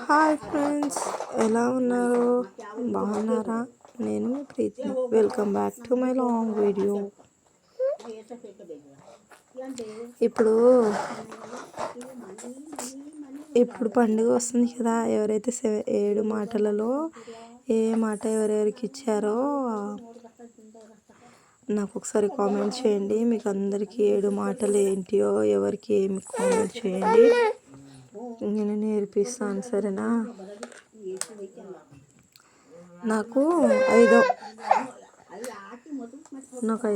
Hi friends, ఎలా ఉన్నారు? బాగున్నారా? నేను మీ Preethi. Welcome back to my long video. ఇప్పుడు పండుగ వస్తుంది కదా. ఎవరైతే 7 మాటలలో ఏ మాట ఎవరెవరికి ఇచ్చారో నాకు ఒకసారి కామెంట్ చేయండి. మీకు అందరికీ 7 మాటలు ఏంటియో ఎవరికి ఏమి కామెంట్ చేయండి, నేను నేర్పిస్తాను. సరేనా? నాకు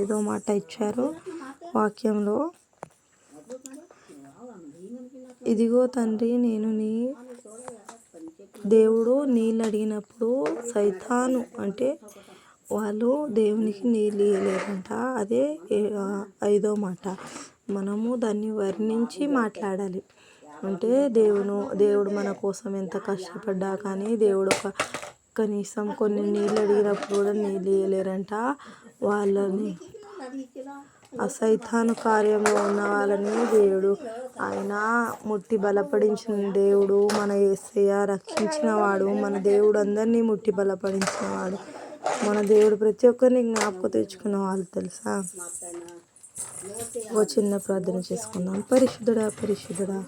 ఐదో మాట ఇచ్చారు వాక్యంలో. ఇదిగో తండ్రి, నేను దేవుడు నీళ్ళు అడిగినప్పుడు సైతాను అంటే వాళ్ళు దేవునికి నీళ్ళు ఇవ్వలేదంట. అదే 5వ మాట. మనము దాన్ని వర్ణించి మాట్లాడాలి. అంటే దేవుడు మన కోసం ఎంత కష్టపడ్డా కానీ దేవుడు కనీసం కొన్ని నీళ్ళు అడిగినప్పుడు కూడా నీళ్ళు ఇవ్వలేరంట. వాళ్ళని సైతాను కార్యంలో ఉన్న వాళ్ళని దేవుడు ఆయన ముట్టి బలపడించిన దేవుడు, మన యేసయ్య రక్షించిన వాడు. మన దేవుడు అందరినీ ముట్టి బలపడించిన వాడు. మన దేవుడు ప్రతి ఒక్కరిని జ్ఞాపకం తెచ్చుకున్న వాళ్ళు, తెలుసా? ఓ చిన్న ప్రార్థన చేసుకుందాం. పరిశుద్ధుడా, పరిశుద్ధుడా,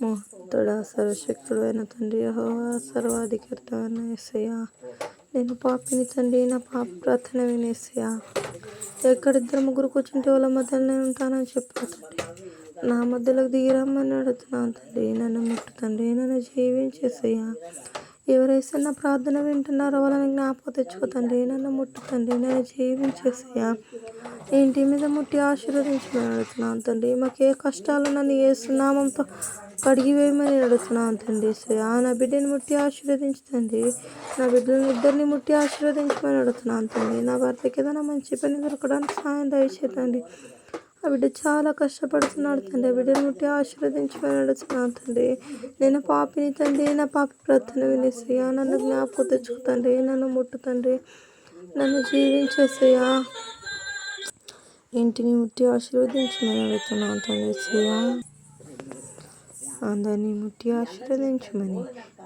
మహోన్నతుడా, సర్వశక్తుడు అయిన తండ్రి, యెహోవా, సర్వాధికర్త అయిన యేసయ్య, నేను పాపిని తండ్రి, నా పాప ప్రార్థన వినేసయ్య. ఎక్కడ 2-3 కూర్చుంటే వాళ్ళ మధ్యలో నేను ఉంటానని చెప్పాను తండ్రి. నా మధ్యలోకి దిగిరమ్మని అడుగుతున్నాను తండ్రి. నన్ను ముట్టు తండ్రి, నన్ను జీవించేసయ్యా. ఎవరైతే నా ప్రార్థన వింటున్నారో వాళ్ళని జ్ఞాపకం తెచ్చుకో తండ్రి. నన్ను ముట్టు తండ్రి, నన్ను జీవించేసయ్యా. ఇంటి మీద ముట్టి ఆశీర్వదించమని అడుగుతున్నాను తండ్రి. మాకు ఏ కష్టాలు నన్ను యేసు నామంతో కడిగివేయమని అడుగుతున్నాను తండ్రి. నా బిడ్డని ముట్టి ఆశీర్వదించు తండ్రి. నా బిడ్డలను ఇద్దరిని ముట్టి ఆశీర్వదించమని అడుగుతున్నాను తండ్రి. నా భర్తకి ఏదైనా మంచి పని దొరకడానికి సాయం దయచేయండి. ఆ బిడ్డ చాలా కష్టపడుతున్నాడు తండ్రి. ఆ బిడ్డను ముట్టి ఆశీర్వదించమని అడుగుతున్నాను తండ్రి. నేను పాపిని తండ్రి, నా పాపి ప్రార్థన వినేసయ్యా. నన్ను జ్ఞాపకం తెచ్చుకో తండ్రి. నన్ను ముట్టు తండ్రి, నన్ను జీవించేసయ్యా. ఇంటిని ముట్టి ఆశీర్వదించమని అడుగుతున్నాను తండ్రి. అందరినీ ముట్టి ఆశీర్వదించమని,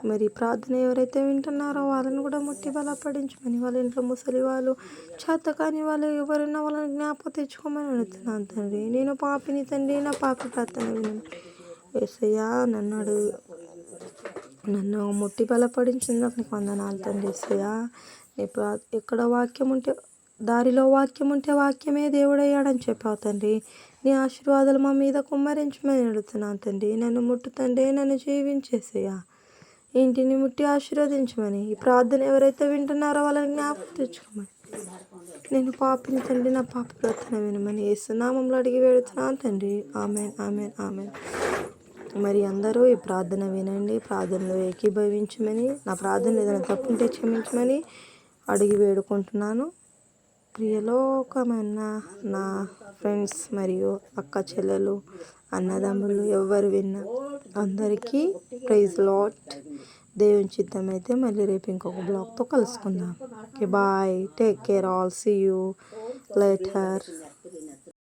మరి ప్రార్థన ఎవరైతే వింటున్నారో వాళ్ళని కూడా ముట్టి బలపడించమని, వాళ్ళ ఇంట్లో ముసలి వాళ్ళు, చేతకాని వాళ్ళు ఎవరైనా వాళ్ళని జ్ఞాపకం తెచ్చుకోమని అడుగుతున్నాను తండ్రి. నేను పాపిని తండ్రి, నా పాపి ప్రార్థన వినమని యేసయ్యా. నన్ను ముట్టి బలపడించినందుకు నీకు వందనాలు తండ్రి. యేసయ్యా, ఎక్కడ వాక్యం ఉంటే, దారిలో వాక్యం ఉంటే వాక్యమే దేవుడయ్యాడని చెప్పావు తండ్రి. నీ ఆశీర్వాదాలు మా మీద కుమ్మరించమని అడుగుతున్నాను తండ్రి. నన్ను ముట్టు తండ్రి, నన్ను జీవించేసయ్యా. ఇంటిని ముట్టి ఆశీర్వదించమని, ఈ ప్రార్థన ఎవరైతే వింటున్నారో వాళ్ళని జ్ఞాపకం తెచ్చుకోమని, నేను పాపిని తండ్రి, నా పాప ప్రార్థన వినమని యేసు నామంలో అడిగి వేడుతున్నాను తండ్రి. Amen, amen, amen. మరి అందరూ ఈ ప్రార్థన వినండి, ప్రార్థనలో ఏకీభవించమని, నా ప్రార్థన ఏదైనా తప్పుంటే క్షమించమని అడిగి వేడుకుంటున్నాను. ప్రియలోకమైన నా ఫ్రెండ్స్ మరియు అక్క చెల్లెలు, అన్నదమ్ములు ఎవరు విన్నా అందరికీ ప్రైజ్ లార్డ్. దేవుని చిత్తం అయితే మళ్ళీ రేపు ఇంకొక బ్లాగ్తో కలుసుకుందాం. Okay, bye, take care, all, see you later.